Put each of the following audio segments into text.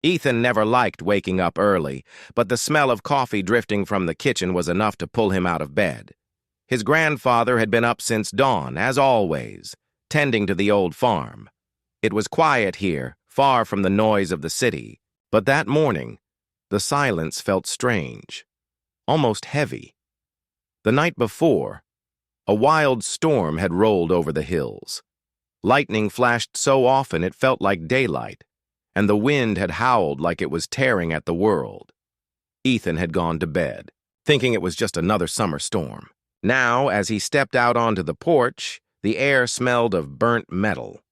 Ethan never liked waking up early, but the smell of coffee drifting from the kitchen was enough to pull him out of bed. His grandfather had been up since dawn, as always, tending to the old farm. It was quiet here, far from the noise of the city, but that morning, the silence felt strange, almost heavy. The night before, a wild storm had rolled over the hills. Lightning flashed so often it felt like daylight, and the wind had howled like it was tearing at the world. Ethan had gone to bed, thinking it was just another summer storm. Now, as he stepped out onto the porch, the air smelled of burnt metal.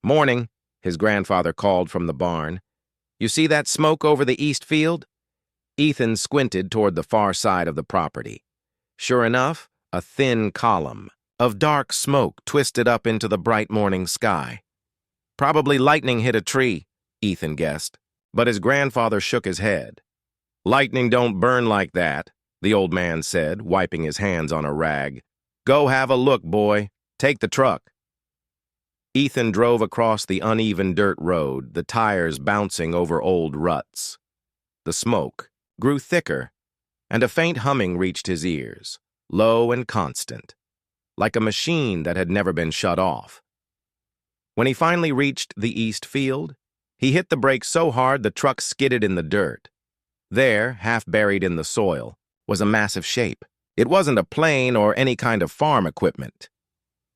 "Morning," his grandfather called from the barn. "You see that smoke over the east field?" Ethan squinted toward the far side of the property. Sure enough, a thin column of dark smoke twisted up into the bright morning sky. "Probably lightning hit a tree," Ethan guessed, but his grandfather shook his head. "Lightning don't burn like that," the old man said, wiping his hands on a rag. "Go have a look, boy. Take the truck." Ethan drove across the uneven dirt road, the tires bouncing over old ruts. The smoke grew thicker, and a faint humming reached his ears, low and constant, like a machine that had never been shut off. When he finally reached the east field, he hit the brakes so hard the truck skidded in the dirt. There, half buried in the soil, was a massive shape. It wasn't a plane or any kind of farm equipment.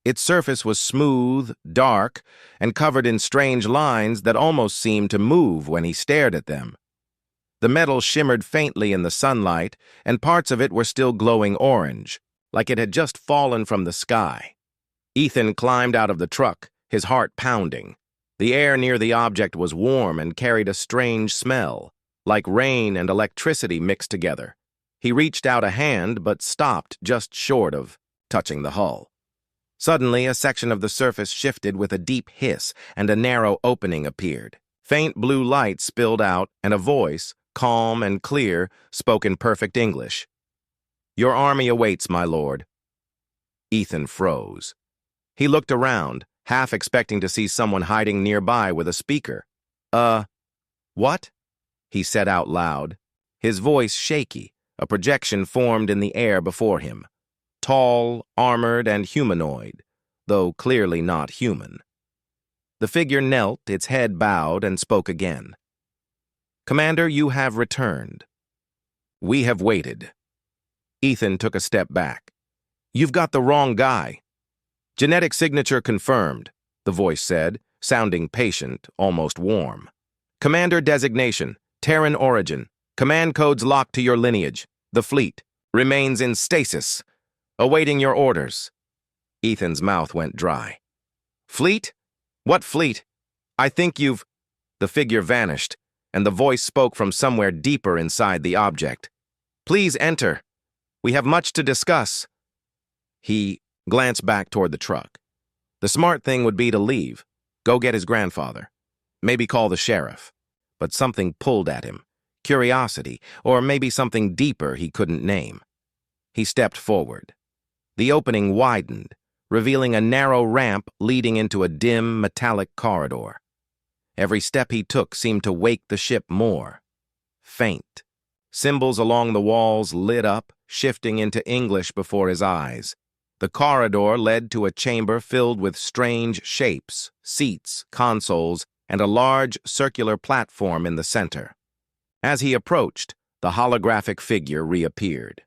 Its surface was smooth, dark, and covered in strange lines that almost seemed to move when he stared at them. The metal shimmered faintly in the sunlight, and parts of it were still glowing orange, like it had just fallen from the sky. Ethan climbed out of the truck, his heart pounding. The air near the object was warm and carried a strange smell, like rain and electricity mixed together. He reached out a hand, but stopped just short of touching the hull. Suddenly, a section of the surface shifted with a deep hiss, and a narrow opening appeared. Faint blue light spilled out, and a voice, calm and clear, spoke in perfect English. "Your army awaits, my lord." Ethan froze. He looked around, half expecting to see someone hiding nearby with a speaker. What?" he said out loud, his voice shaky. A projection formed in the air before him. Tall, armored, and humanoid, though clearly not human. The figure knelt, its head bowed, and spoke again. "Commander, you have returned. We have waited." Ethan took a step back. "You've got the wrong guy." "Genetic signature confirmed," the voice said, sounding patient, almost warm. "Commander designation, Terran origin. Command codes locked to your lineage. The fleet remains in stasis, awaiting your orders." Ethan's mouth went dry. "Fleet? What fleet? I think you've—" The figure vanished, and the voice spoke from somewhere deeper inside the object. "Please enter. We have much to discuss." He glanced back toward the truck. The smart thing would be to leave, go get his grandfather, maybe call the sheriff. But something pulled at him. Curiosity, or maybe something deeper he couldn't name. He stepped forward. The opening widened, revealing a narrow ramp leading into a dim, metallic corridor. Every step he took seemed to wake the ship more. Faint. Symbols along the walls lit up, shifting into English before his eyes. The corridor led to a chamber filled with strange shapes, seats, consoles, and a large circular platform in the center. As he approached, the holographic figure reappeared.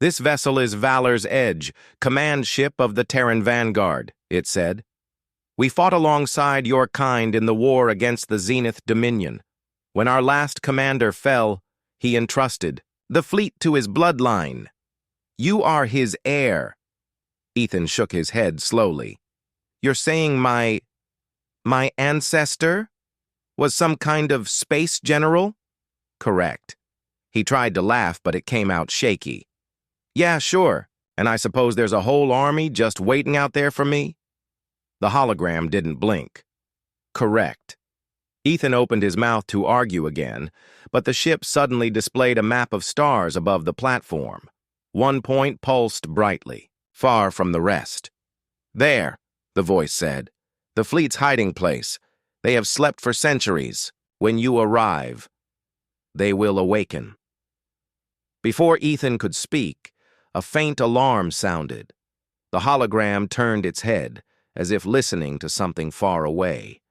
"This vessel is Valor's Edge, command ship of the Terran Vanguard," it said. "We fought alongside your kind in the war against the Zenith Dominion. When our last commander fell, he entrusted the fleet to his bloodline. You are his heir." Ethan shook his head slowly. "You're saying my ancestor was some kind of space general?" "Correct." He tried to laugh, but it came out shaky. "Yeah, sure. And I suppose there's a whole army just waiting out there for me?" The hologram didn't blink. "Correct." Ethan opened his mouth to argue again, but the ship suddenly displayed a map of stars above the platform. One point pulsed brightly, far from the rest. "There," the voice said. "The fleet's hiding place. They have slept for centuries, When you arrive, they will awaken." Before Ethan could speak, a faint alarm sounded. The hologram turned its head, as if listening to something far away.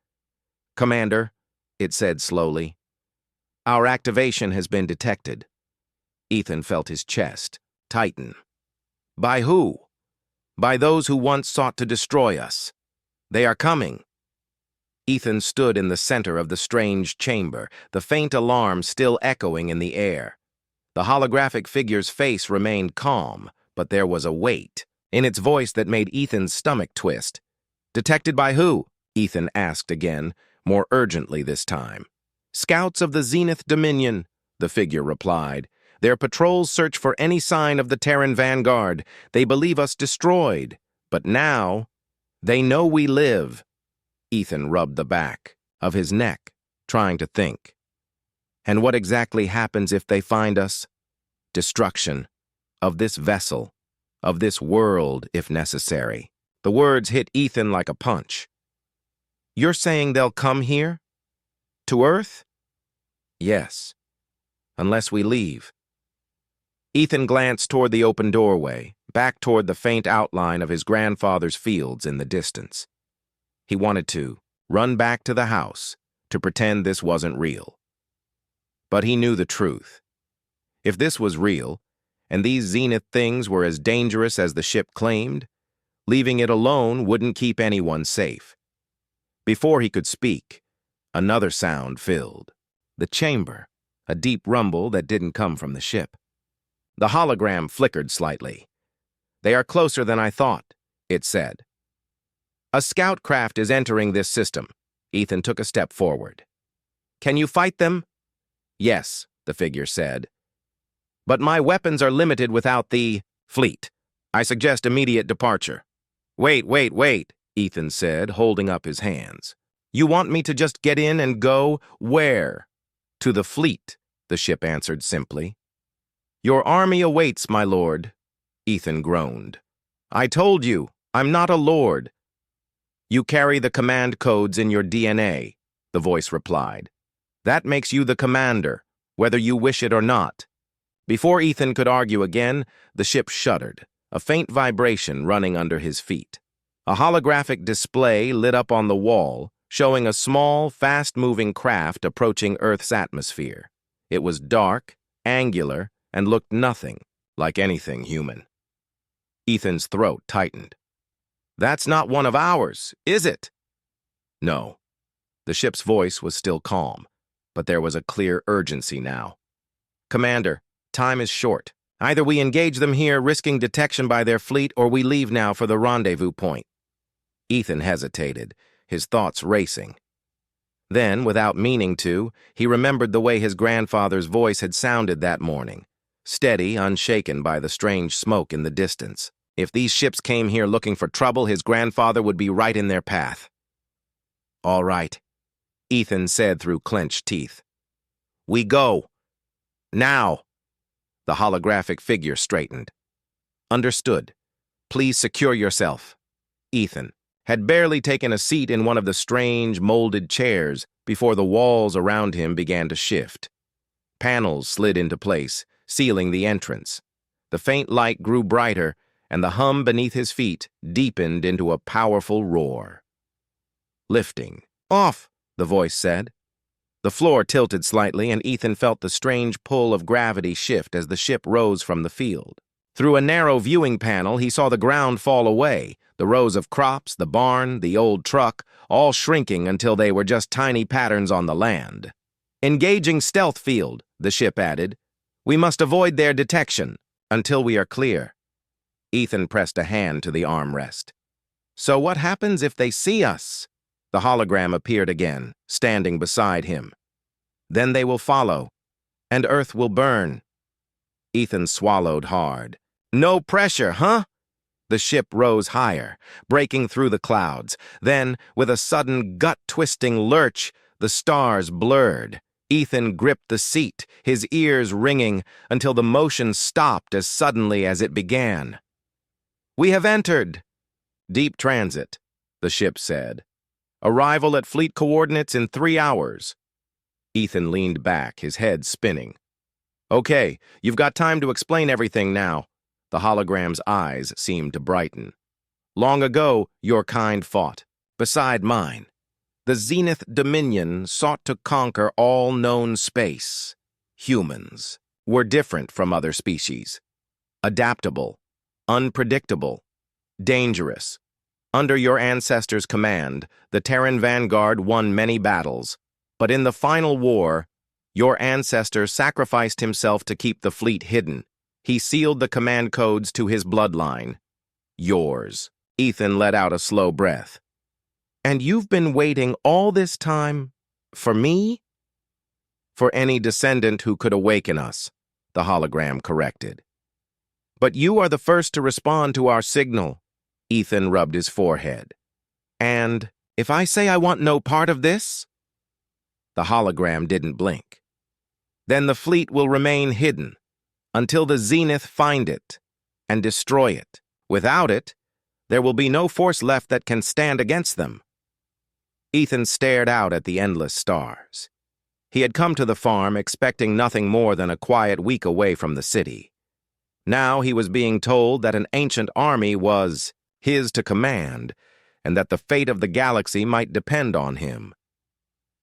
"Commander," it said slowly, "our activation has been detected." Ethan felt his chest tighten. "By who?" "By those who once sought to destroy us. They are coming." Ethan stood in the center of the strange chamber, the faint alarm still echoing in the air. The holographic figure's face remained calm, but there was a weight in its voice that made Ethan's stomach twist. "Detected by who?" Ethan asked again, more urgently this time. "Scouts of the Zenith Dominion," the figure replied. "Their patrols search for any sign of the Terran vanguard. They believe us destroyed. But now, they know we live." Ethan rubbed the back of his neck, trying to think. "And what exactly happens if they find us?" "Destruction. Of this vessel. Of this world, if necessary." The words hit Ethan like a punch. "You're saying they'll come here? To Earth?" "Yes. Unless we leave." Ethan glanced toward the open doorway, back toward the faint outline of his grandfather's fields in the distance. He wanted to run back to the house, to pretend this wasn't real. But he knew the truth. If this was real, and these Zenith things were as dangerous as the ship claimed, leaving it alone wouldn't keep anyone safe. Before he could speak, another sound filled the chamber, a deep rumble that didn't come from the ship. The hologram flickered slightly. "They are closer than I thought," it said. "A scout craft is entering this system." Ethan took a step forward. "Can you fight them?" "Yes," the figure said. "But my weapons are limited without the fleet. I suggest immediate departure." Wait, Ethan said, holding up his hands. "You want me to just get in and go where?" "To the fleet," the ship answered simply. "Your army awaits, my lord," Ethan groaned. "I told you, I'm not a lord." "You carry the command codes in your DNA," the voice replied. "That makes you the commander, whether you wish it or not." Before Ethan could argue again, the ship shuddered, a faint vibration running under his feet. A holographic display lit up on the wall, showing a small, fast-moving craft approaching Earth's atmosphere. It was dark, angular, and looked nothing like anything human. Ethan's throat tightened. "That's not one of ours, is it?" "No." The ship's voice was still calm, but there was a clear urgency now. "Commander, time is short. Either we engage them here, risking detection by their fleet, or we leave now for the rendezvous point." Ethan hesitated, his thoughts racing. Then, without meaning to, he remembered the way his grandfather's voice had sounded that morning, steady, unshaken by the strange smoke in the distance. If these ships came here looking for trouble, his grandfather would be right in their path. "All right," Ethan said through clenched teeth. "We go. Now." The holographic figure straightened. "Understood. Please secure yourself." Ethan had barely taken a seat in one of the strange, molded chairs before the walls around him began to shift. Panels slid into place, sealing the entrance. The faint light grew brighter, and the hum beneath his feet deepened into a powerful roar. "Lifting. Off," the voice said. The floor tilted slightly, and Ethan felt the strange pull of gravity shift as the ship rose from the field. Through a narrow viewing panel, he saw the ground fall away, the rows of crops, the barn, the old truck, all shrinking until they were just tiny patterns on the land. "Engaging stealth field," the ship added. "We must avoid their detection until we are clear." Ethan pressed a hand to the armrest. "So what happens if they see us?" The hologram appeared again, standing beside him. "Then they will follow, and Earth will burn." Ethan swallowed hard. "No pressure, huh?" The ship rose higher, breaking through the clouds. Then, with a sudden gut-twisting lurch, the stars blurred. Ethan gripped the seat, his ears ringing, until the motion stopped as suddenly as it began. "We have entered." "Deep transit," the ship said. "Arrival at fleet coordinates in 3 hours." Ethan leaned back, his head spinning. Okay, you've got time to explain everything now. The hologram's eyes seemed to brighten. Long ago, your kind fought, beside mine. The Zenith Dominion sought to conquer all known space. Humans were different from other species. Adaptable, unpredictable, dangerous. Under your ancestors' command, the Terran vanguard won many battles, but in the final war, your ancestor sacrificed himself to keep the fleet hidden. He sealed the command codes to his bloodline. Yours. Ethan let out a slow breath. And you've been waiting all this time for me? For any descendant who could awaken us, the hologram corrected. But you are the first to respond to our signal. Ethan rubbed his forehead. And if I say I want no part of this? The hologram didn't blink. Then the fleet will remain hidden until the Zenith find it and destroy it. Without it, there will be no force left that can stand against them. Ethan stared out at the endless stars. He had come to the farm expecting nothing more than a quiet week away from the city. Now he was being told that an ancient army was his to command, and that the fate of the galaxy might depend on him.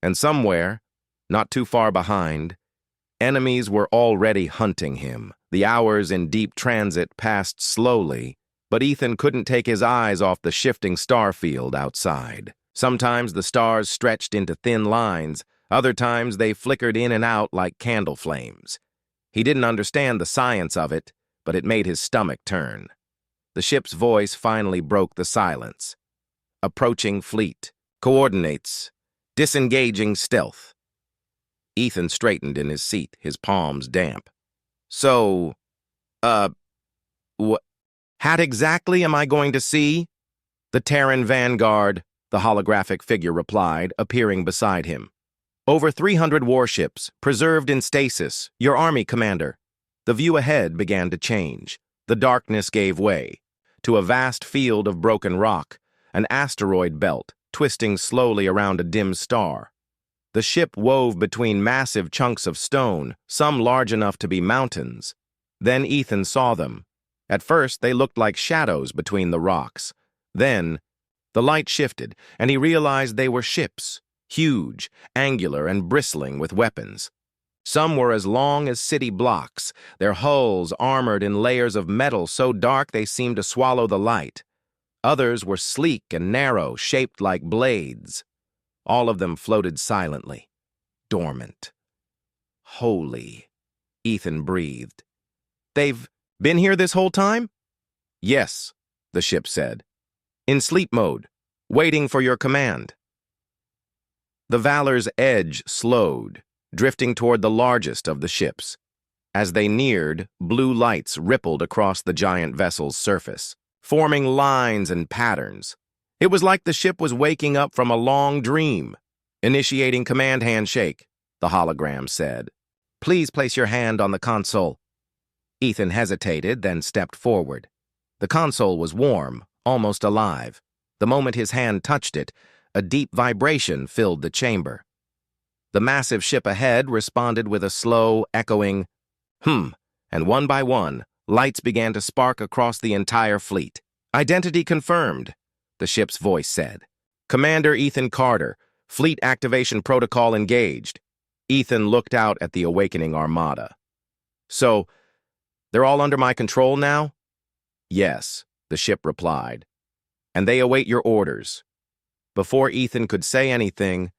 And somewhere, not too far behind, enemies were already hunting him. The hours in deep transit passed slowly, but Ethan couldn't take his eyes off the shifting star field outside. Sometimes the stars stretched into thin lines, other times they flickered in and out like candle flames. He didn't understand the science of it, but it made his stomach turn. The ship's voice finally broke the silence. Approaching fleet. Coordinates. Disengaging stealth. Ethan straightened in his seat, his palms damp. So, what exactly am I going to see? The Terran vanguard, the holographic figure replied, appearing beside him. Over 300 warships, preserved in stasis, your army commander. The view ahead began to change. The darkness gave way to a vast field of broken rock, an asteroid belt twisting slowly around a dim star. The ship wove between massive chunks of stone, some large enough to be mountains. Then Ethan saw them. At first, they looked like shadows between the rocks. Then, the light shifted, and he realized they were ships, huge, angular, and bristling with weapons. Some were as long as city blocks, their hulls armored in layers of metal so dark they seemed to swallow the light. Others were sleek and narrow, shaped like blades. All of them floated silently, dormant. Holy, Ethan breathed. They've been here this whole time? Yes, the ship said. In sleep mode, waiting for your command. The Valor's edge slowed, drifting toward the largest of the ships. As they neared, blue lights rippled across the giant vessel's surface, forming lines and patterns. It was like the ship was waking up from a long dream. Initiating command handshake, the hologram said. Please place your hand on the console. Ethan hesitated, then stepped forward. The console was warm, almost alive. The moment his hand touched it, a deep vibration filled the chamber. The massive ship ahead responded with a slow, echoing, and one by one, lights began to spark across the entire fleet. Identity confirmed, the ship's voice said. Commander Ethan Carter, fleet activation protocol engaged. Ethan looked out at the awakening armada. So, they're all under my control now? Yes, the ship replied. And they await your orders. Before Ethan could say anything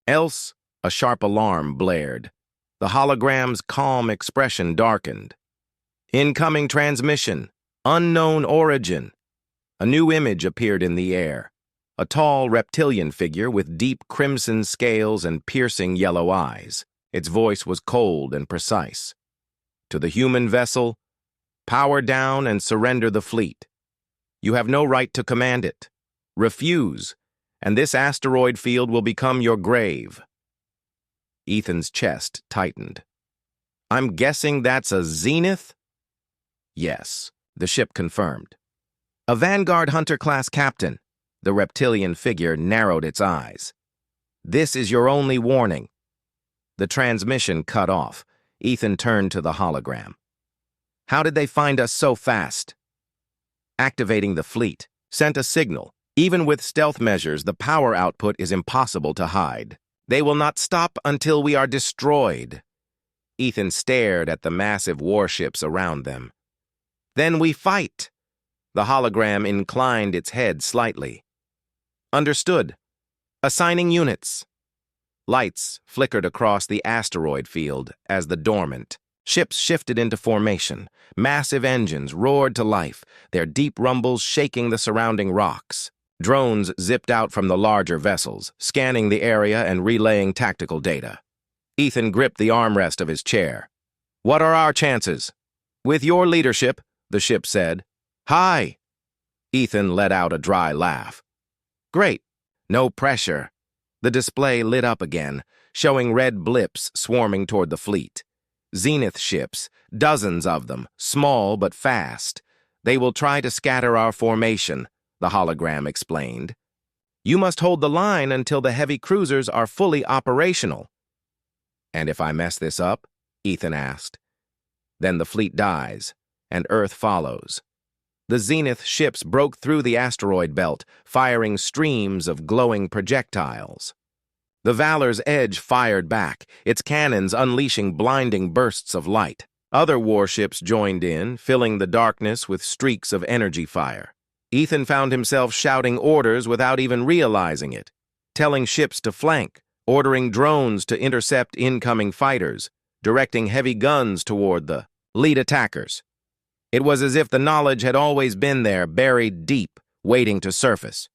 else, a sharp alarm blared. The hologram's calm expression darkened. Incoming transmission. Unknown origin. A new image appeared in the air. A tall reptilian figure with deep crimson scales and piercing yellow eyes. Its voice was cold and precise. To the human vessel, power down and surrender the fleet. You have no right to command it. Refuse, and this asteroid field will become your grave. Ethan's chest tightened. I'm guessing that's a Zenith? Yes, the ship confirmed. A Vanguard Hunter-class captain. The reptilian figure narrowed its eyes. This is your only warning. The transmission cut off. Ethan turned to the hologram. How did they find us so fast? Activating the fleet. Sent a signal. Even with stealth measures, the power output is impossible to hide. They will not stop until we are destroyed. Ethan stared at the massive warships around them. Then we fight. The hologram inclined its head slightly. Understood. Assigning units. Lights flickered across the asteroid field as the dormant. Ships shifted into formation. Massive engines roared to life, their deep rumbles shaking the surrounding rocks. Drones zipped out from the larger vessels, scanning the area and relaying tactical data. Ethan gripped the armrest of his chair. What are our chances? With your leadership, the ship said. High. Ethan let out a dry laugh. Great. No pressure. The display lit up again, showing red blips swarming toward the fleet. Zenith ships, dozens of them, small but fast. They will try to scatter our formation, the hologram explained. You must hold the line until the heavy cruisers are fully operational. And if I mess this up? Ethan asked. Then the fleet dies, and Earth follows. The Zenith ships broke through the asteroid belt, firing streams of glowing projectiles. The Valor's Edge fired back, its cannons unleashing blinding bursts of light. Other warships joined in, filling the darkness with streaks of energy fire. Ethan found himself shouting orders without even realizing it, telling ships to flank, ordering drones to intercept incoming fighters, directing heavy guns toward the lead attackers. It was as if the knowledge had always been there, buried deep, waiting to surface.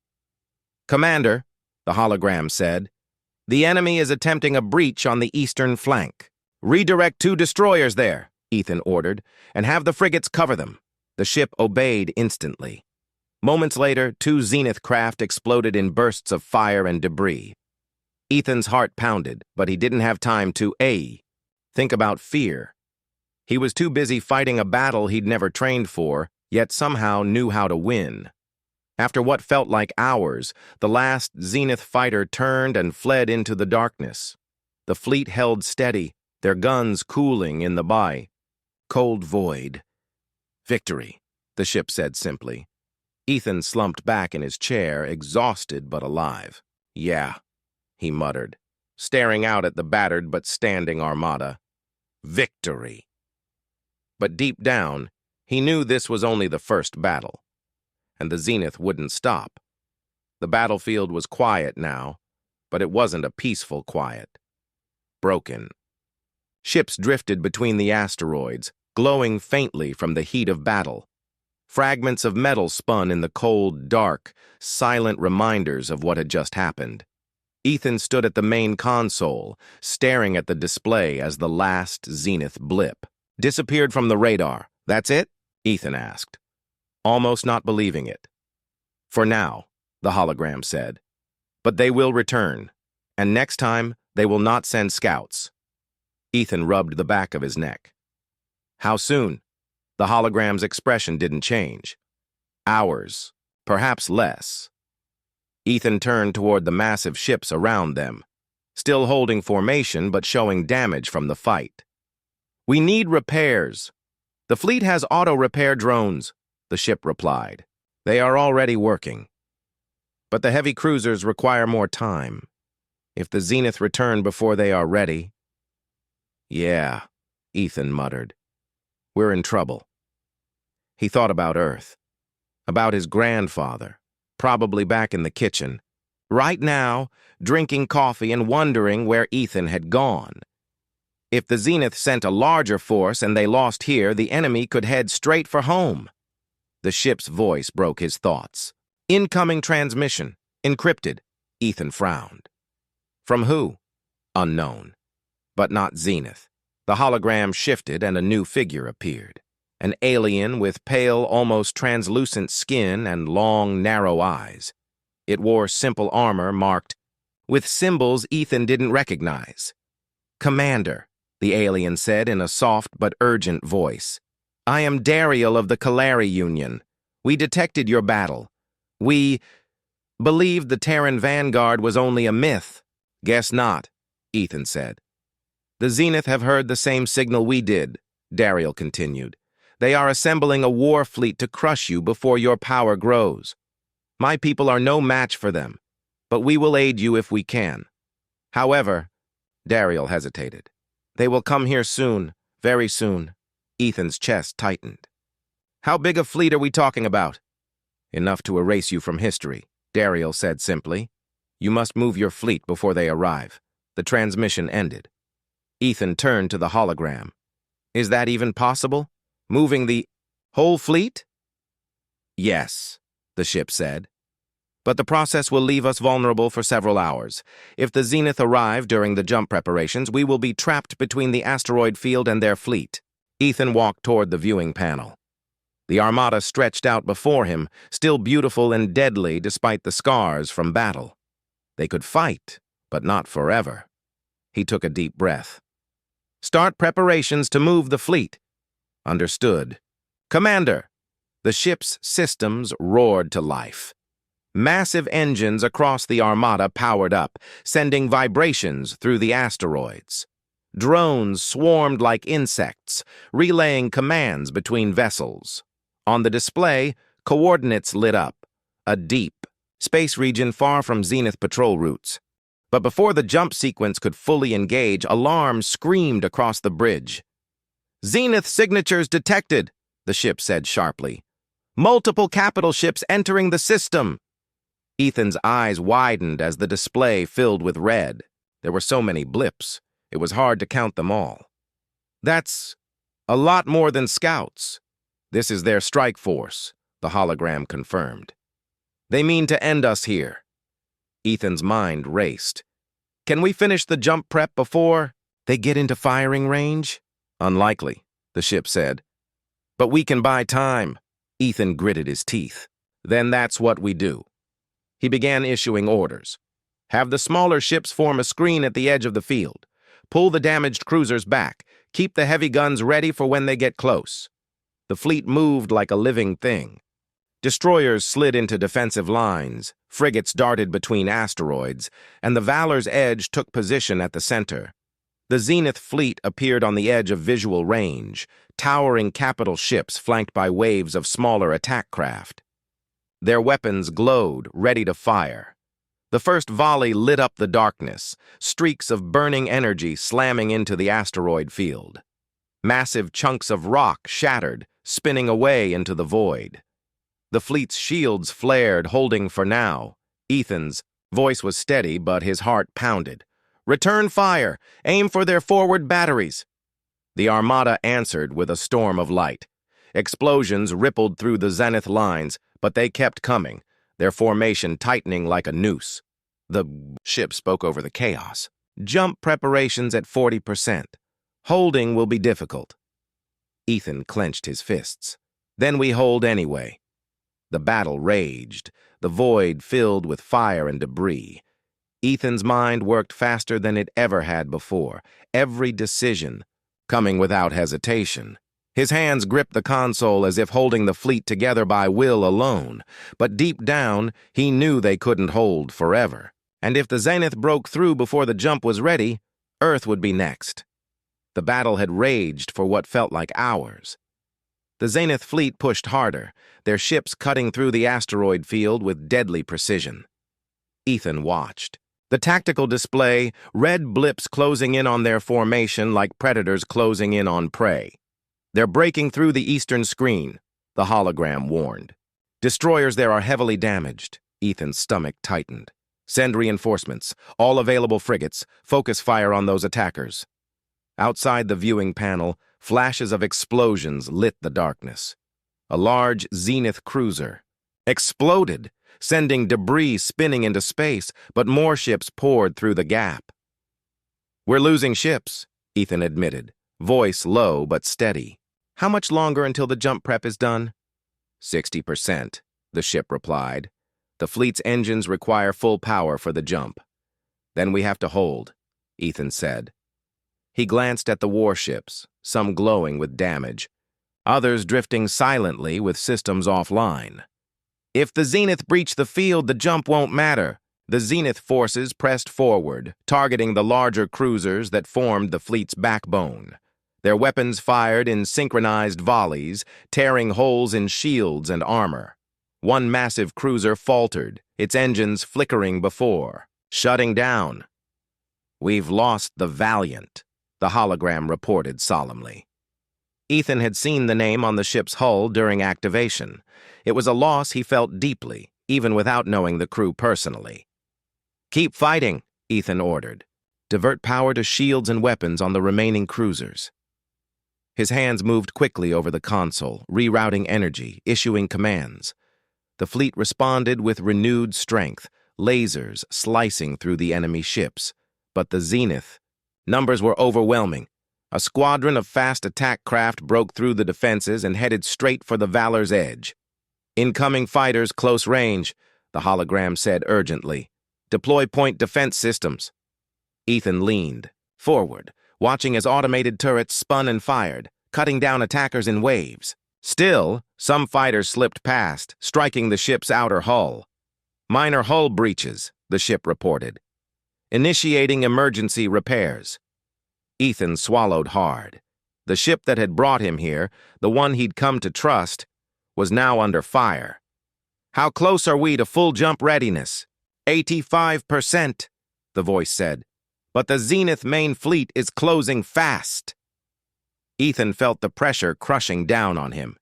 Commander, the hologram said, the enemy is attempting a breach on the eastern flank. Redirect 2 destroyers there, Ethan ordered, and have the frigates cover them. The ship obeyed instantly. Moments later, 2 Zenith craft exploded in bursts of fire and debris. Ethan's heart pounded, but he didn't have time to think about fear. He was too busy fighting a battle he'd never trained for, yet somehow knew how to win. After what felt like hours, the last Zenith fighter turned and fled into the darkness. The fleet held steady, their guns cooling in the by. Cold void. Victory, the ship said simply. Ethan slumped back in his chair, exhausted but alive. Yeah, he muttered, staring out at the battered but standing armada. Victory. But deep down, he knew this was only the first battle, and the Zenith wouldn't stop. The battlefield was quiet now, but it wasn't a peaceful quiet. Broken. Ships drifted between the asteroids, glowing faintly from the heat of battle. Fragments of metal spun in the cold, dark, silent reminders of what had just happened. Ethan stood at the main console, staring at the display as the last Zenith blip disappeared from the radar. That's it? Ethan asked, almost not believing it. For now, the hologram said. But they will return, and next time they will not send scouts. Ethan rubbed the back of his neck. How soon? The hologram's expression didn't change. Hours, perhaps less. Ethan turned toward the massive ships around them, still holding formation but showing damage from the fight. We need repairs. The fleet has auto-repair drones, the ship replied. They are already working. But the heavy cruisers require more time. If the Zenith return before they are ready... Yeah, Ethan muttered. We're in trouble. He thought about Earth, about his grandfather, probably back in the kitchen, right now, drinking coffee and wondering where Ethan had gone. If the Zenith sent a larger force and they lost here, the enemy could head straight for home. The ship's voice broke his thoughts. Incoming transmission. Encrypted. Ethan frowned. From who? Unknown. But not Zenith. The hologram shifted and a new figure appeared. An alien with pale, almost translucent skin and long, narrow eyes. It wore simple armor marked with symbols Ethan didn't recognize. Commander, the alien said in a soft but urgent voice. I am Dariel of the Kalari Union. We detected your battle. We believed the Terran vanguard was only a myth. Guess not, Ethan said. The Zenith have heard the same signal we did, Dariel continued. They are assembling a war fleet to crush you before your power grows. My people are no match for them, but we will aid you if we can. However, Dariel hesitated. They will come here soon, very soon. Ethan's chest tightened. How big a fleet are we talking about? Enough to erase you from history, Dariel said simply. You must move your fleet before they arrive. The transmission ended. Ethan turned to the hologram. Is that even possible? Moving the whole fleet? Yes, the ship said. But the process will leave us vulnerable for several hours. If the Zenith arrive during the jump preparations, we will be trapped between the asteroid field and their fleet. Ethan walked toward the viewing panel. The armada stretched out before him, still beautiful and deadly despite the scars from battle. They could fight, but not forever. He took a deep breath. Start preparations to move the fleet. Understood. Commander! The ship's systems roared to life. Massive engines across the armada powered up, sending vibrations through the asteroids. Drones swarmed like insects, relaying commands between vessels. On the display, coordinates lit up, a deep space region far from Zenith patrol routes. But before the jump sequence could fully engage, alarms screamed across the bridge. Zenith signatures detected, the ship said sharply. Multiple capital ships entering the system. Ethan's eyes widened as the display filled with red. There were so many blips, it was hard to count them all. That's a lot more than scouts. This is their strike force, the hologram confirmed. They mean to end us here. Ethan's mind raced. Can we finish the jump prep before they get into firing range? Unlikely, the ship said. But we can buy time. Ethan gritted his teeth. Then that's what we do. He began issuing orders. Have the smaller ships form a screen at the edge of the field. Pull the damaged cruisers back. Keep the heavy guns ready for when they get close. The fleet moved like a living thing. Destroyers slid into defensive lines, frigates darted between asteroids, and the Valor's Edge took position at the center. The Zenith fleet appeared on the edge of visual range, towering capital ships flanked by waves of smaller attack craft. Their weapons glowed, ready to fire. The first volley lit up the darkness, streaks of burning energy slamming into the asteroid field. Massive chunks of rock shattered, spinning away into the void. The fleet's shields flared, holding for now. Ethan's voice was steady, but his heart pounded. Return fire! Aim for their forward batteries! The armada answered with a storm of light. Explosions rippled through the Zenith lines, but they kept coming, their formation tightening like a noose. The ship spoke over the chaos. Jump preparations at 40%. Holding will be difficult. Ethan clenched his fists. Then we hold anyway. The battle raged, the void filled with fire and debris. Ethan's mind worked faster than it ever had before, every decision coming without hesitation. His hands gripped the console as if holding the fleet together by will alone, but deep down, he knew they couldn't hold forever. And if the Zenith broke through before the jump was ready, Earth would be next. The battle had raged for what felt like hours. The Zenith fleet pushed harder, their ships cutting through the asteroid field with deadly precision. Ethan watched. The tactical display, red blips closing in on their formation like predators closing in on prey. They're breaking through the eastern screen, the hologram warned. Destroyers there are heavily damaged. Ethan's stomach tightened. Send reinforcements, all available frigates, focus fire on those attackers. Outside the viewing panel, flashes of explosions lit the darkness. A large Zenith cruiser exploded, sending debris spinning into space, but more ships poured through the gap. We're losing ships, Ethan admitted, voice low but steady. How much longer until the jump prep is done? 60%, the ship replied. The fleet's engines require full power for the jump. Then we have to hold, Ethan said. He glanced at the warships, some glowing with damage, others drifting silently with systems offline. If the Zenith breach the field, the jump won't matter, The Zenith forces pressed forward, targeting the larger cruisers that formed the fleet's backbone. Their weapons fired in synchronized volleys, tearing holes in shields and armor. One massive cruiser faltered, its engines flickering before, shutting down. "We've lost the Valiant," the hologram reported solemnly. Ethan had seen the name on the ship's hull during activation. It was a loss he felt deeply, even without knowing the crew personally. "Keep fighting," Ethan ordered. "Divert power to shields and weapons on the remaining cruisers." His hands moved quickly over the console, rerouting energy, issuing commands. The fleet responded with renewed strength, lasers slicing through the enemy ships. But the Zenith, numbers were overwhelming. A squadron of fast attack craft broke through the defenses and headed straight for the Valor's edge. "Incoming fighters close range," the hologram said urgently. "Deploy point defense systems." Ethan leaned forward, watching as automated turrets spun and fired, cutting down attackers in waves. Still, some fighters slipped past, striking the ship's outer hull. "Minor hull breaches," the ship reported. "Initiating emergency repairs." Ethan swallowed hard. The ship that had brought him here, the one he'd come to trust, was now under fire. "How close are we to full jump readiness?" 85%, the voice said. "But the Zenith main fleet is closing fast." Ethan felt the pressure crushing down on him.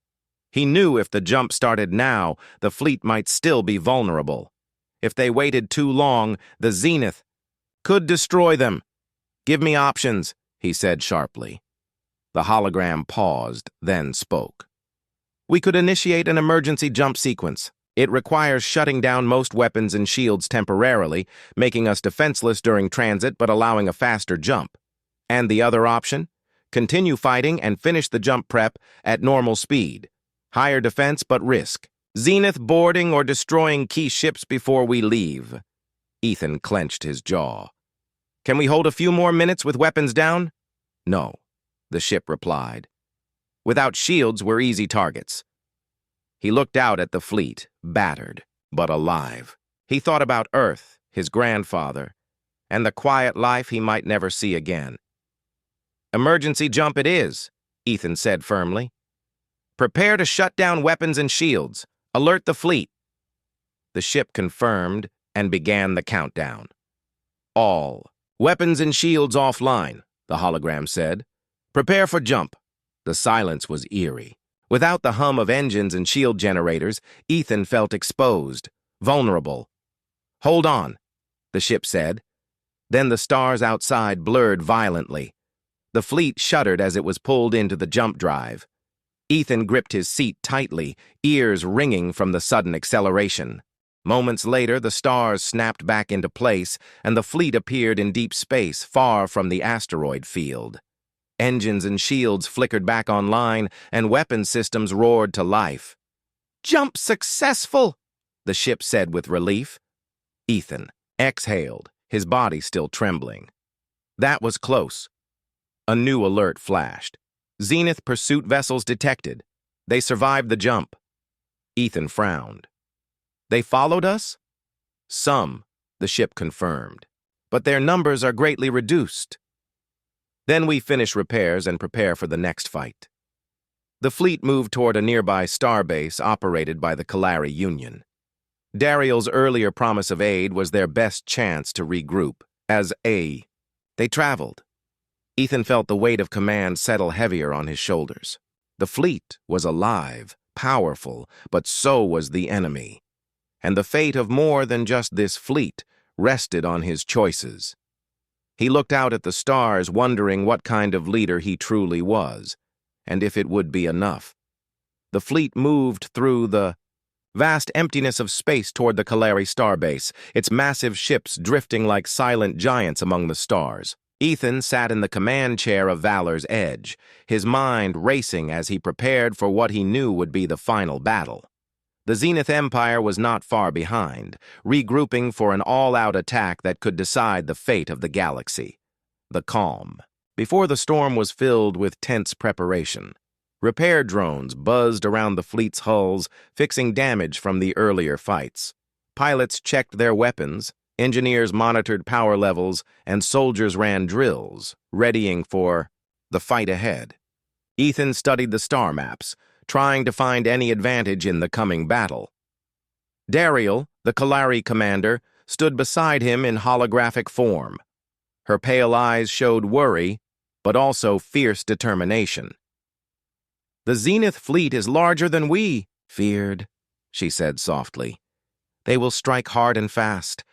He knew if the jump started now, the fleet might still be vulnerable. If they waited too long, the Zenith could destroy them. "Give me options," he said sharply. The hologram paused, then spoke. "We could initiate an emergency jump sequence. It requires shutting down most weapons and shields temporarily, making us defenseless during transit but allowing a faster jump. And the other option? Continue fighting and finish the jump prep at normal speed. Higher defense but risk. Zenith boarding or destroying key ships before we leave." Ethan clenched his jaw. "Can we hold a few more minutes with weapons down?" "No," the ship replied. "Without shields, we're easy targets." He looked out at the fleet, battered, but alive. He thought about Earth, his grandfather, and the quiet life he might never see again. "Emergency jump it is," Ethan said firmly. "Prepare to shut down weapons and shields. Alert the fleet." The ship confirmed and began the countdown. "All weapons and shields offline," the hologram said. "Prepare for jump." The silence was eerie. Without the hum of engines and shield generators, Ethan felt exposed, vulnerable. "Hold on," the ship said. Then the stars outside blurred violently. The fleet shuddered as it was pulled into the jump drive. Ethan gripped his seat tightly, ears ringing from the sudden acceleration. Moments later, the stars snapped back into place, and the fleet appeared in deep space, far from the asteroid field. Engines and shields flickered back online, and weapon systems roared to life. "Jump successful," the ship said with relief. Ethan exhaled, his body still trembling. That was close. A new alert flashed. Zenith pursuit vessels detected. They survived the jump. Ethan frowned. "They followed us?" "Some," the ship confirmed. "But their numbers are greatly reduced." "Then we finish repairs and prepare for the next fight." The fleet moved toward a nearby starbase operated by the Kalari Union. Dariel's earlier promise of aid was their best chance to regroup. They traveled. Ethan felt the weight of command settle heavier on his shoulders. The fleet was alive, powerful, but so was the enemy. And the fate of more than just this fleet rested on his choices. He looked out at the stars, wondering what kind of leader he truly was, and if it would be enough. The fleet moved through the vast emptiness of space toward the Kalari starbase, its massive ships drifting like silent giants among the stars. Ethan sat in the command chair of Valor's edge, his mind racing as he prepared for what he knew would be the final battle. The Zenith Empire was not far behind, regrouping for an all-out attack that could decide the fate of the galaxy. The calm. Before the storm was filled with tense preparation. Repair drones buzzed around the fleet's hulls, fixing damage from the earlier fights. Pilots checked their weapons, Engineers monitored power levels, and soldiers ran drills, readying for the fight ahead. Ethan studied the star maps, trying to find any advantage in the coming battle. Dariel, the Kalari commander, stood beside him in holographic form. Her pale eyes showed worry, but also fierce determination. "The Zenith fleet is larger than we feared," she said softly. "They will strike hard and fast.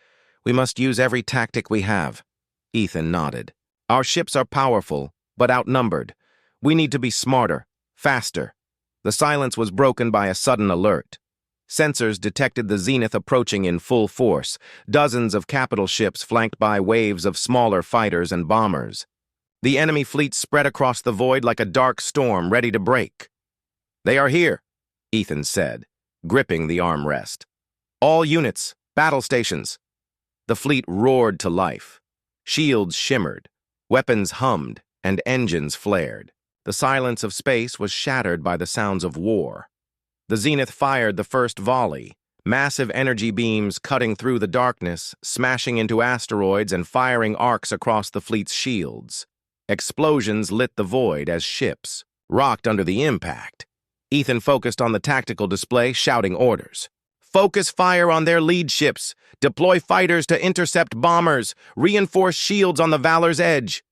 We must use every tactic we have." Ethan nodded. "Our ships are powerful, but outnumbered. We need to be smarter, faster." The silence was broken by a sudden alert. Sensors detected the Zenith approaching in full force, dozens of capital ships flanked by waves of smaller fighters and bombers. The enemy fleet spread across the void like a dark storm ready to break. "They are here," Ethan said, gripping the armrest. "All units, battle stations." The fleet roared to life. Shields shimmered, weapons hummed, and engines flared. The silence of space was shattered by the sounds of war. The Zenith fired the first volley, massive energy beams cutting through the darkness, smashing into asteroids and firing arcs across the fleet's shields. Explosions lit the void as ships rocked under the impact. Ethan focused on the tactical display, shouting orders. "Focus fire on their lead ships. Deploy fighters to intercept bombers. Reinforce shields on the Valor's edge."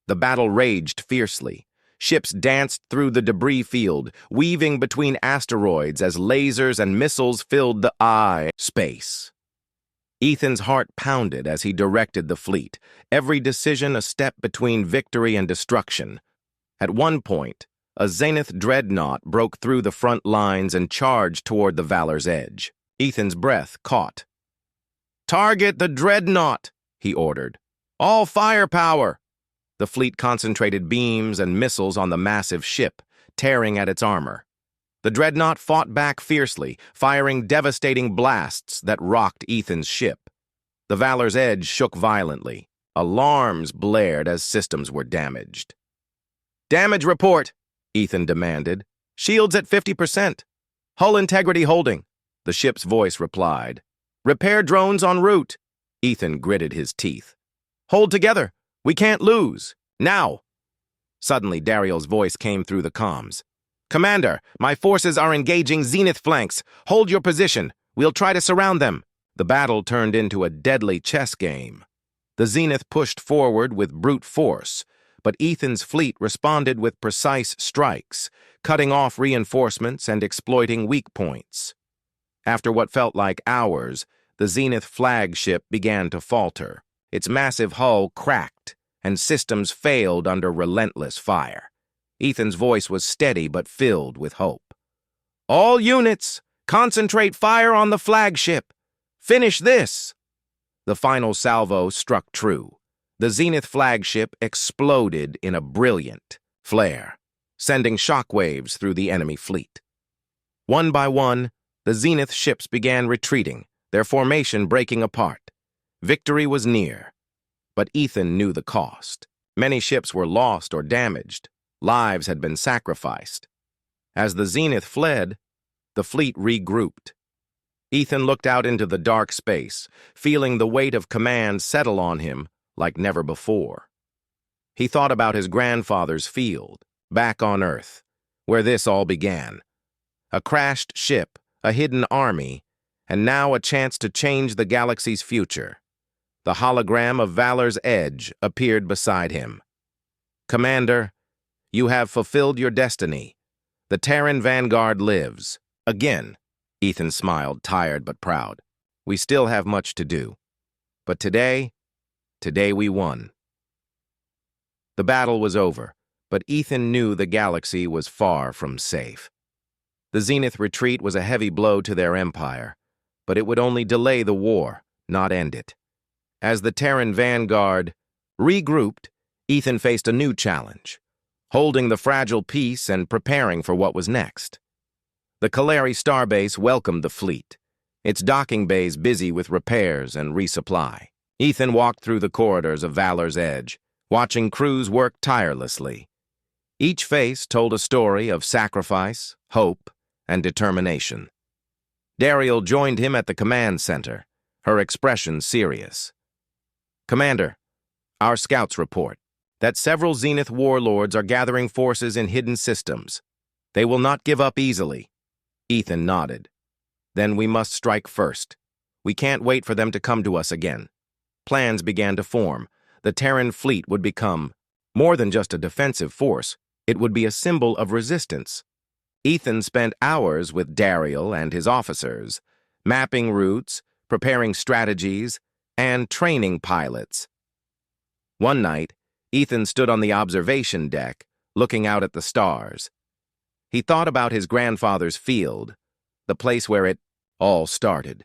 The battle raged fiercely. Ships danced through the debris field, weaving between asteroids as lasers and missiles filled the space. Ethan's heart pounded as he directed the fleet, every decision a step between victory and destruction. At one point, a Zenith dreadnought broke through the front lines and charged toward the Valor's edge. Ethan's breath caught. "Target the dreadnought," he ordered. "All firepower." The fleet concentrated beams and missiles on the massive ship, tearing at its armor. The dreadnought fought back fiercely, firing devastating blasts that rocked Ethan's ship. The Valor's edge shook violently. Alarms blared as systems were damaged. "Damage report," Ethan demanded. "Shields at 50%. Hull integrity holding," the ship's voice replied. "Repair drones en route." Ethan gritted his teeth. "Hold together. We can't lose. Now." Suddenly, Dariel's voice came through the comms. "Commander, my forces are engaging Zenith flanks. Hold your position. We'll try to surround them." The battle turned into a deadly chess game. The Zenith pushed forward with brute force, but Ethan's fleet responded with precise strikes, cutting off reinforcements and exploiting weak points. After what felt like hours, the Zenith flagship began to falter. Its massive hull cracked, and systems failed under relentless fire. Ethan's voice was steady but filled with hope. "All units, concentrate fire on the flagship. Finish this." The final salvo struck true. The Zenith flagship exploded in a brilliant flare, sending shockwaves through the enemy fleet. One by one, the Zenith ships began retreating, their formation breaking apart. Victory was near, but Ethan knew the cost. Many ships were lost or damaged. Lives had been sacrificed. As the Zenith fled, the fleet regrouped. Ethan looked out into the dark space, feeling the weight of command settle on him like never before. He thought about his grandfather's field, back on Earth, where this all began. A crashed ship, a hidden army, and now a chance to change the galaxy's future. The hologram of Valor's Edge appeared beside him. "Commander, you have fulfilled your destiny. The Terran Vanguard lives." Again, Ethan smiled, tired but proud. "We still have much to do. But today we won." The battle was over, but Ethan knew the galaxy was far from safe. The Zenith retreat was a heavy blow to their empire, but it would only delay the war, not end it. As the Terran Vanguard regrouped, Ethan faced a new challenge, holding the fragile peace and preparing for what was next. The Kalari starbase welcomed the fleet, its docking bays busy with repairs and resupply. Ethan walked through the corridors of Valor's Edge, watching crews work tirelessly. Each face told a story of sacrifice, hope, and determination. Dariel joined him at the command center, her expression serious. "Commander, our scouts report that several Zenith warlords are gathering forces in hidden systems. They will not give up easily." Ethan nodded. "Then we must strike first. We can't wait for them to come to us again." Plans began to form. The Terran fleet would become more than just a defensive force. It would be a symbol of resistance. Ethan spent hours with Dariel and his officers, mapping routes, preparing strategies, and training pilots. One night, Ethan stood on the observation deck, looking out at the stars. He thought about his grandfather's field, the place where it all started.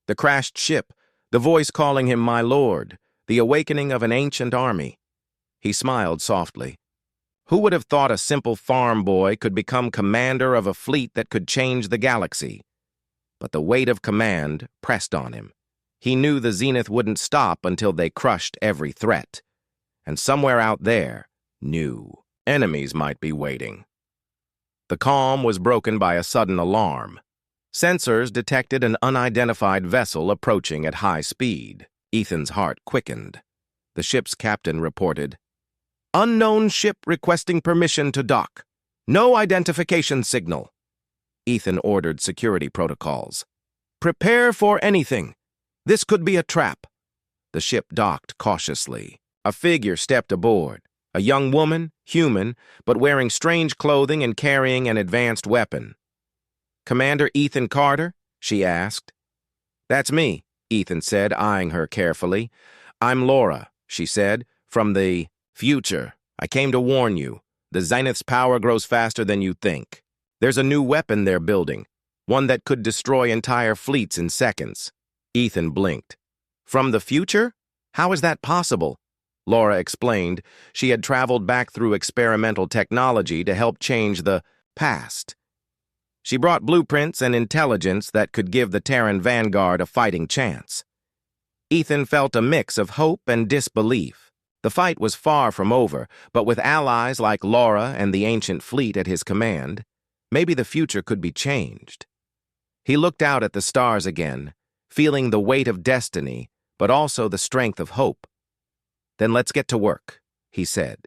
The crashed ship, the voice calling him my lord, the awakening of an ancient army. He smiled softly. Who would have thought a simple farm boy could become commander of a fleet that could change the galaxy? But the weight of command pressed on him. He knew the Zenith wouldn't stop until they crushed every threat. And somewhere out there, new enemies might be waiting. The calm was broken by a sudden alarm. Sensors detected an unidentified vessel approaching at high speed. Ethan's heart quickened. The ship's captain reported, "Unknown ship requesting permission to dock. No identification signal." Ethan ordered security protocols. "Prepare for anything. This could be a trap." The ship docked cautiously. A figure stepped aboard. A young woman, human, but wearing strange clothing and carrying an advanced weapon. "Commander Ethan Carter?" she asked. "That's me," Ethan said, eyeing her carefully. "I'm Laura," she said, "from the future. I came to warn you. The Zenith's power grows faster than you think. There's a new weapon they're building, one that could destroy entire fleets in seconds." Ethan blinked. "From the future? How is that possible?" Laura explained. She had traveled back through experimental technology to help change the past. She brought blueprints and intelligence that could give the Terran vanguard a fighting chance. Ethan felt a mix of hope and disbelief. The fight was far from over, but with allies like Laura and the ancient fleet at his command, maybe the future could be changed. He looked out at the stars again, feeling the weight of destiny, but also the strength of hope. "Then let's get to work," he said.